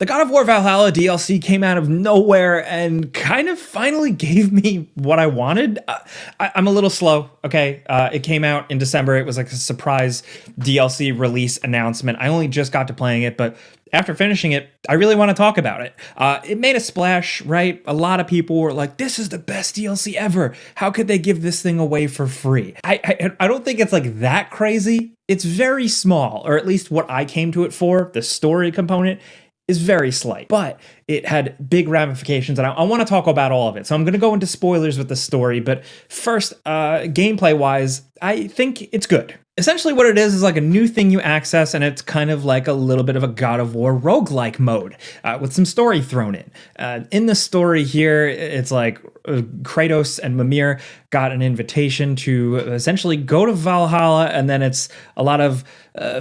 The God of War Valhalla DLC came out of nowhere and kind of finally gave me what I wanted. I'm a little slow, okay? It came out in December. It was like a surprise DLC release announcement. I only just got to playing it, but after finishing it, I really want to talk about it. It made a splash, right? A lot of people were like, this is the best DLC ever. How could they give this thing away for free? I don't think it's like that crazy. It's very small, or at least what I came to it for, the story component, is very slight, but it had big ramifications, and I want to talk about all of it. So I'm going to go into spoilers with the story, but first, gameplay-wise, I think it's good. Essentially what it is like a new thing you access, and it's kind of like a little bit of a God of War roguelike mode with some story thrown in. In the story here, it's like Kratos and Mimir got an invitation to essentially go to Valhalla, and then it's a lot of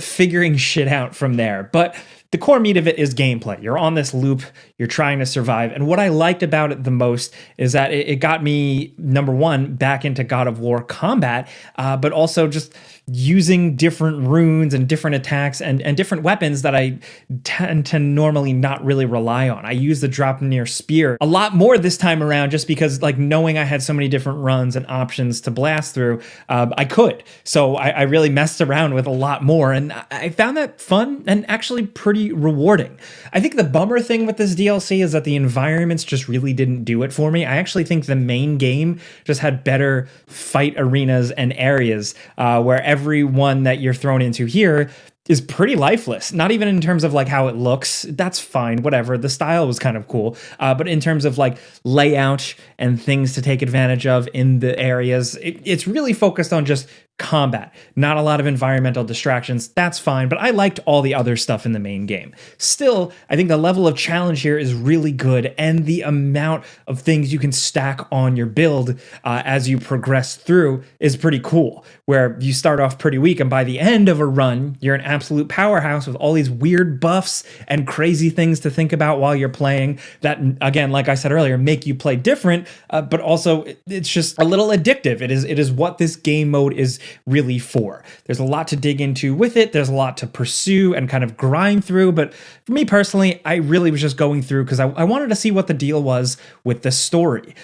figuring shit out from there. But the core meat of it is gameplay. You're on this loop, you're trying to survive. And what I liked about it the most is that it got me, number one, back into God of War combat, but also just using different runes and different attacks and different weapons that I tend to normally not really rely on. I use the Draupnir spear a lot more this time around just because, like, knowing I had so many different runs and options to blast through, I could. So I really messed around with a lot more, and I found that fun and actually pretty rewarding. I think the bummer thing with this DLC is that the environments just really didn't do it for me. I actually think the main game just had better fight arenas and areas where every one that you're thrown into here is pretty lifeless. Not even in terms of like how it looks. That's fine, whatever. The style was kind of cool. But in terms of like layout and things to take advantage of in the areas, it's really focused on just combat, not a lot of environmental distractions. That's fine, but I liked all the other stuff in the main game. Still, I think the level of challenge here is really good, and the amount of things you can stack on your build as you progress through is pretty cool, where you start off pretty weak, and by the end of a run, you're an absolute powerhouse with all these weird buffs and crazy things to think about while you're playing that, again, like I said earlier, make you play different, but also it's just a little addictive. It is what this game mode is really for. There's a lot to dig into with it. There's a lot to pursue and kind of grind through. But for me personally, I really was just going through because I wanted to see what the deal was with the story.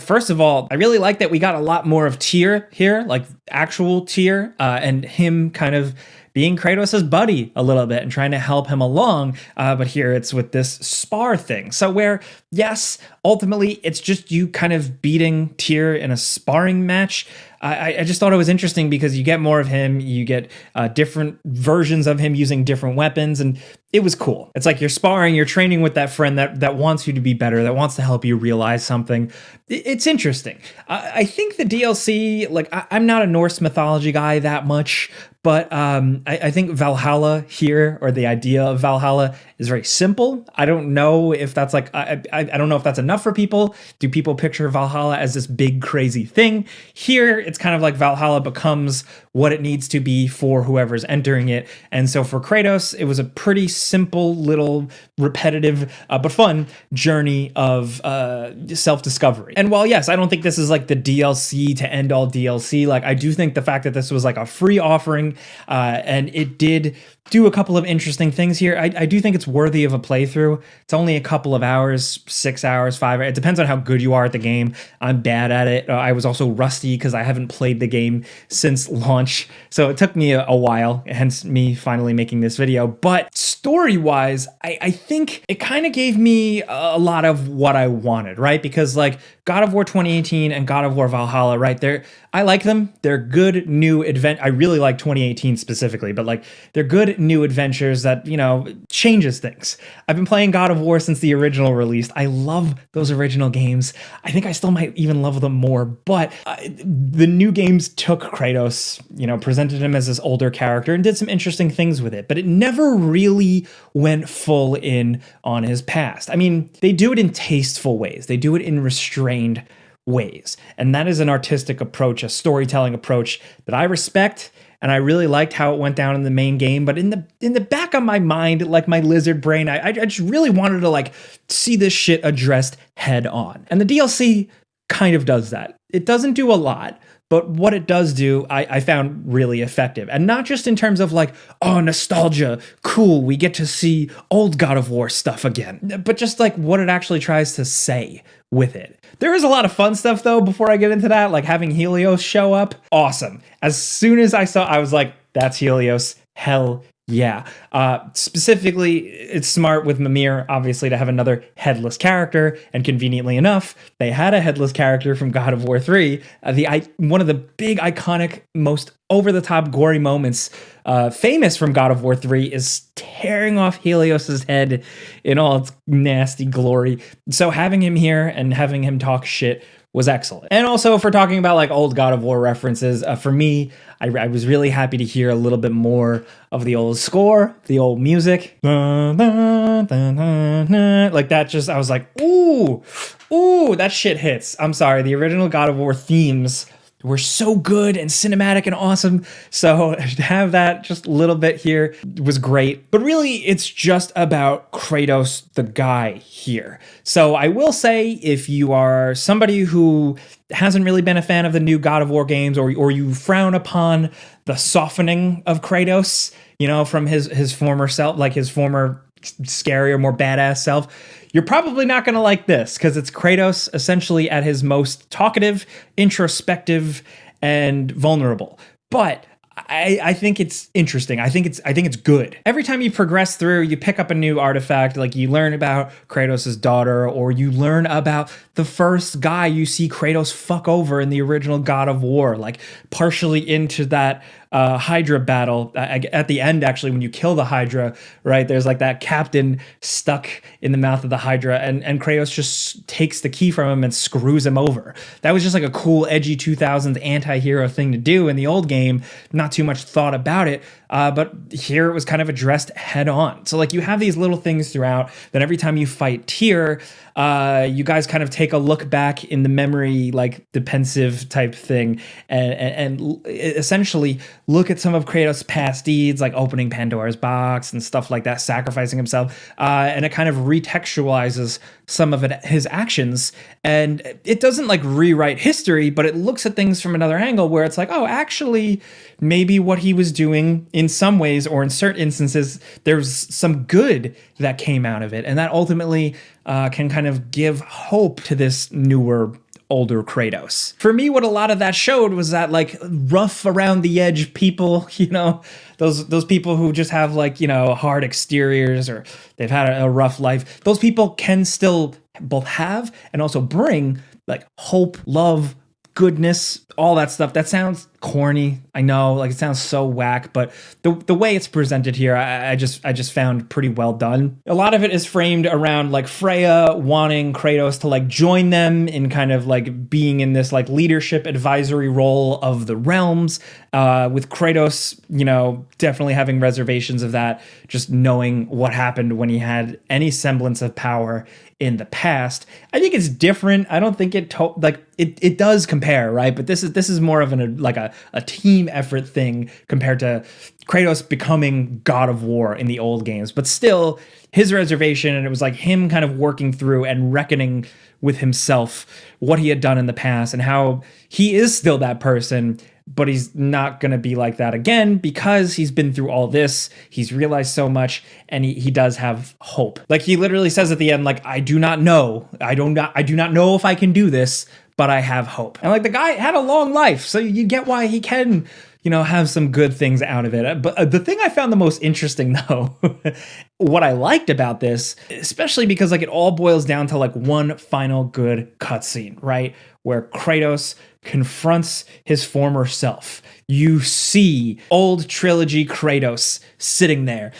First of all, I really like that we got a lot more of Tyr here, like actual Tyr, and him kind of being Kratos' buddy a little bit and trying to help him along. But here it's with this spar thing. So where, yes, ultimately it's just you kind of beating Tyr in a sparring match. I just thought it was interesting because you get more of him, you get different versions of him using different weapons, and it was cool. It's like you're sparring, you're training with that friend that wants you to be better, that wants to help you realize something. It's interesting. I think the DLC, like, I'm not a Norse mythology guy that much, but I think Valhalla here, or the idea of Valhalla, is very simple. I don't know if that's like, I don't know if that's enough for people. Do people picture Valhalla as this big crazy thing? Here, it's kind of like Valhalla becomes what it needs to be for whoever's entering it. And so for Kratos, it was a pretty simple, little, repetitive, but fun journey of self-discovery. And while, yes, I don't think this is like the DLC to end all DLC, like I do think the fact that this was like a free offering and it did do a couple of interesting things here, I do think it's worthy of a playthrough. It's only a couple of hours, 6 hours, 5 hours. It depends on how good you are at the game. I'm bad at it. I was also rusty because I haven't played the game since launch. So it took me a while, hence me finally making this video. But story-wise, I think it kind of gave me a lot of what I wanted, right? Because like God of War 2018 and God of War Valhalla, right? I like them. They're good new advent. I really like 2018 specifically, but like they're good new adventures that, you know, changes things. I've been playing God of War since the original release. I love those original games. I think I still might even love them more, but the new games took Kratos, you know, presented him as this older character and did some interesting things with it, but it never really went full in on his past. I mean, they do it in tasteful ways. They do it in restrained ways. And that is an artistic approach, a storytelling approach that I respect. And I really liked how it went down in the main game. But in the back of my mind, like my lizard brain, I just really wanted to like see this shit addressed head on. And the DLC kind of does that. It doesn't do a lot, But what it does do, I found really effective. And not just in terms of like, oh, nostalgia, cool, we get to see old God of War stuff again, but just like what it actually tries to say with it. There is a lot of fun stuff though, before I get into that, like having Helios show up, awesome. As soon as I saw, I was like, that's Helios, hell yeah. Specifically, it's smart with Mimir, obviously, to have another headless character, and conveniently enough, they had a headless character from God of War 3. One of the big, iconic, most over-the-top, gory moments famous from God of War 3 is tearing off Helios's head in all its nasty glory. So having him here and having him talk shit was excellent. And also, if we're talking about like old God of War references, for me, I was really happy to hear a little bit more of the old score, the old music. Like that, just, I was like, ooh, that shit hits. I'm sorry, the original God of War themes were so good and cinematic and awesome. So to have that just a little bit here was great. But really, it's just about Kratos, the guy here. So I will say, if you are somebody who hasn't really been a fan of the new God of War games, or you frown upon the softening of Kratos, you know, from his former self, like his former scarier, more badass self, you're probably not going to like this, because it's Kratos essentially at his most talkative, introspective, and vulnerable. But I think it's interesting. I think it's good. Every time you progress through, you pick up a new artifact, like you learn about Kratos' daughter, or you learn about the first guy you see Kratos fuck over in the original God of War, like partially into that Hydra battle at the end. Actually, when you kill the Hydra, right, there's like that captain stuck in the mouth of the Hydra, and Kratos just takes the key from him and screws him over. That was just like a cool, edgy 2000s anti-hero thing to do in the old game. Not too much thought about it, but here it was kind of addressed head on. So like you have these little things throughout that every time you fight Tyr, you guys kind of take a look back in the memory, like the pensive type thing, and essentially look at some of Kratos' past deeds, like opening Pandora's box and stuff like that, sacrificing himself, and it kind of retextualizes some of his actions, and it doesn't like rewrite history, but it looks at things from another angle where it's like, oh, actually, maybe what he was doing in some ways, or in certain instances, there's some good that came out of it, and that ultimately can kind of give hope to this newer, older Kratos. For me, what a lot of that showed was that like rough around the edge people, you know, those people who just have like, you know, hard exteriors, or they've had a rough life, those people can still both have and also bring like hope, love, goodness, all that stuff. That sounds corny, I know, like it sounds so whack, but the way it's presented here, I just found pretty well done. A lot of it is framed around like Freya wanting Kratos to like join them in kind of like being in this like leadership advisory role of the realms, with Kratos, you know, definitely having reservations of that, just knowing what happened when he had any semblance of power in the past. I think it's different. I don't think it does compare, right? But this is more of a team effort thing compared to Kratos becoming God of War in the old games. But still, his reservation, and it was like him kind of working through and reckoning with himself, what he had done in the past, and how he is still that person, but he's not going to be like that again because he's been through all this. He's realized so much, and he does have hope. Like he literally says at the end, like, I do not know. I do not know if I can do this, but I have hope. And like the guy had a long life, so you get why he can, you know, have some good things out of it. But the thing I found the most interesting though, what I liked about this, especially because like it all boils down to like one final good cutscene, right? Where Kratos confronts his former self. You see old trilogy Kratos sitting there.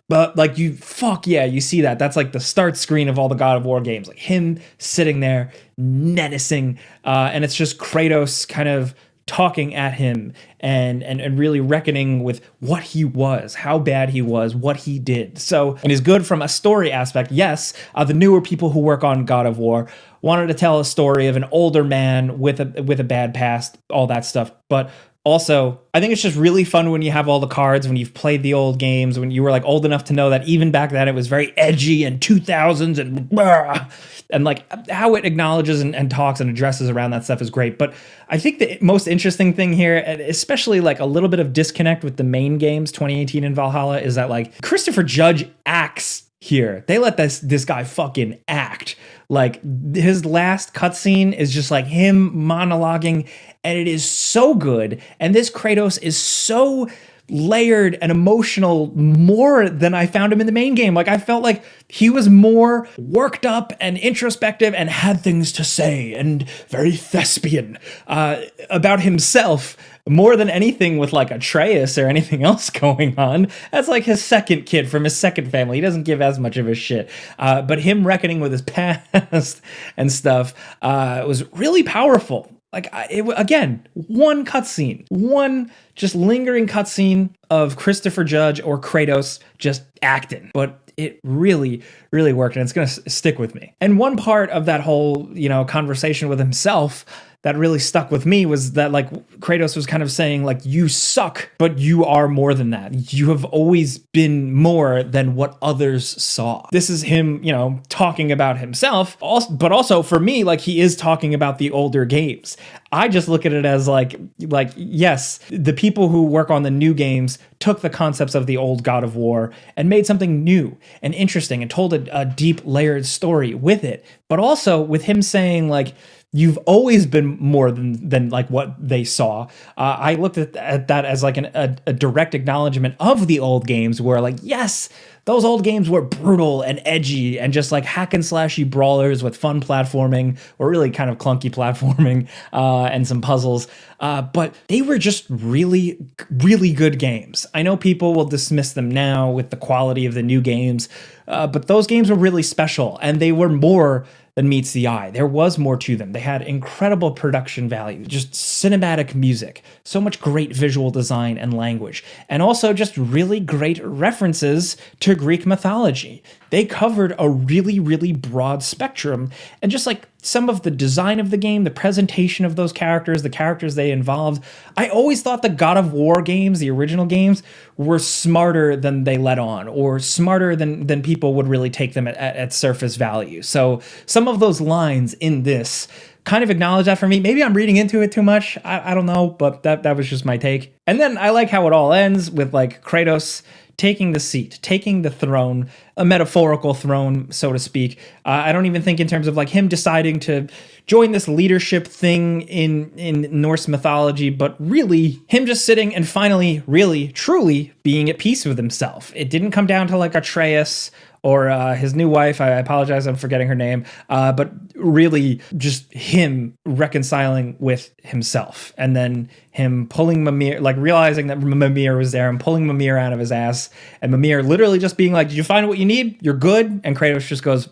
But like you see that. That's like the start screen of all the God of War games. Like him sitting there menacing. And it's just Kratos kind of talking at him and really reckoning with what he was, how bad he was, what he did. So it is good from a story aspect. Yes, the newer people who work on God of War wanted to tell a story of an older man with a bad past, all that stuff. But Also, I think it's just really fun when you have all the cards, when you've played the old games, when you were like old enough to know that even back then it was very edgy and 2000s and blah, and like how it acknowledges and talks and addresses around that stuff is great. But I think the most interesting thing here, and especially like a little bit of disconnect with the main games, 2018 and Valhalla, is that like Christopher Judge acts here. They let this guy fucking act. Like his last cutscene is just like him monologuing, and it is so good. And this Kratos is so layered and emotional, more than I found him in the main game. Like I felt like he was more worked up and introspective and had things to say and very thespian about himself, more than anything with like Atreus or anything else going on. That's like his second kid from his second family. He doesn't give as much of a shit. But him reckoning with his past and stuff was really powerful. Like, again, one cutscene, one just lingering cutscene of Christopher Judge or Kratos just acting. But it really, really worked, and it's going to stick with me. And one part of that whole, conversation with himself that really stuck with me was that like Kratos was kind of saying like, you suck, but you are more than that. You have always been more than what others saw. This is him, talking about himself, but also for me, like he is talking about the older games. I just look at it as like, yes, the people who work on the new games took the concepts of the old God of War and made something new and interesting and told a deep layered story with it. But also with him saying like, you've always been more than like what they saw. I looked at that as like a direct acknowledgement of the old games where like, yes, those old games were brutal and edgy and just like hack and slashy brawlers with fun platforming or really kind of clunky platforming and some puzzles. But they were just really, really good games. I know people will dismiss them now with the quality of the new games, but those games were really special and they were more than meets the eye. There was more to them. They had incredible production value, just cinematic music, so much great visual design and language, and also just really great references to Greek mythology. They covered a really, really broad spectrum, and just like some of the design of the game, the presentation of those characters, the characters they involved, I always thought the God of War games, the original games, were smarter than they let on, or smarter than people would really take them at surface value. So some of those lines in this kind of acknowledge that for me. Maybe I'm reading into it too much. I don't know, but that was just my take. And then I like how it all ends with like Kratos taking the seat, taking the throne, a metaphorical throne, so to speak. I don't even think in terms of like him deciding to join this leadership thing in Norse mythology, but really him just sitting and finally, really, truly being at peace with himself. It didn't come down to like Atreus or his new wife. I apologize, I'm forgetting her name. But really just him reconciling with himself. And then him pulling Mimir, like realizing that Mimir was there and pulling Mimir out of his ass. And Mimir literally just being like, did you find what you need? You're good. And Kratos just goes,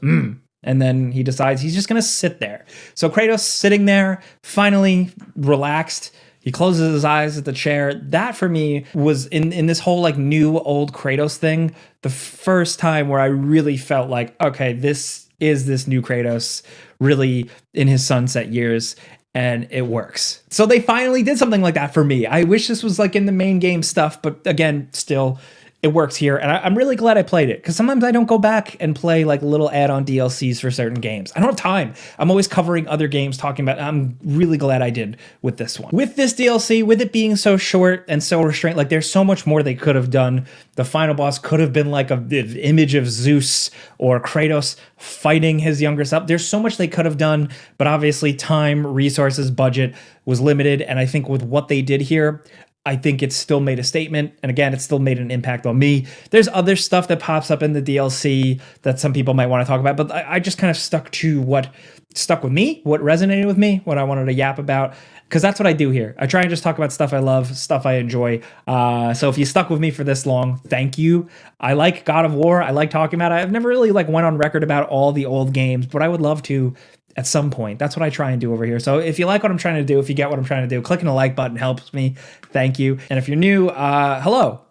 And then he decides he's just going to sit there. So Kratos sitting there, finally relaxed. He closes his eyes at the chair. That for me was in this whole like new old Kratos thing, the first time where I really felt like, okay, this is this new Kratos really in his sunset years, and it works. So they finally did something like that for me. I wish this was like in the main game stuff, but again, still, it works here, and I'm really glad I played it, because sometimes I don't go back and play like little add-on DLCs for certain games. I don't have time. I'm always covering other games, talking about. I'm really glad I did with this one. With this DLC, with it being so short and so restrained, like there's so much more they could have done. The final boss could have been like an image of Zeus or Kratos fighting his younger self. There's so much they could have done, but obviously time, resources, budget was limited, and I think with what they did here, I think it still made a statement. And again, it still made an impact on me. There's other stuff that pops up in the DLC that some people might want to talk about, but I just kind of stuck to what stuck with me, what resonated with me, what I wanted to yap about, because that's what I do here. I try and just talk about stuff I love, stuff I enjoy. So if you stuck with me for this long, thank you. I like God of War. I like talking about it. I've never really like went on record about all the old games, but I would love to at some point. That's what I try and do over here. So if you like what I'm trying to do, if you get what I'm trying to do, clicking the like button helps me. Thank you. And if you're new, hello.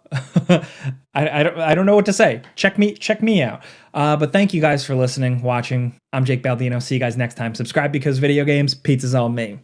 I don't know what to say. Check me out. But thank you guys for listening, watching. I'm Jake Baldino. See you guys next time. Subscribe because video games, pizza's on me.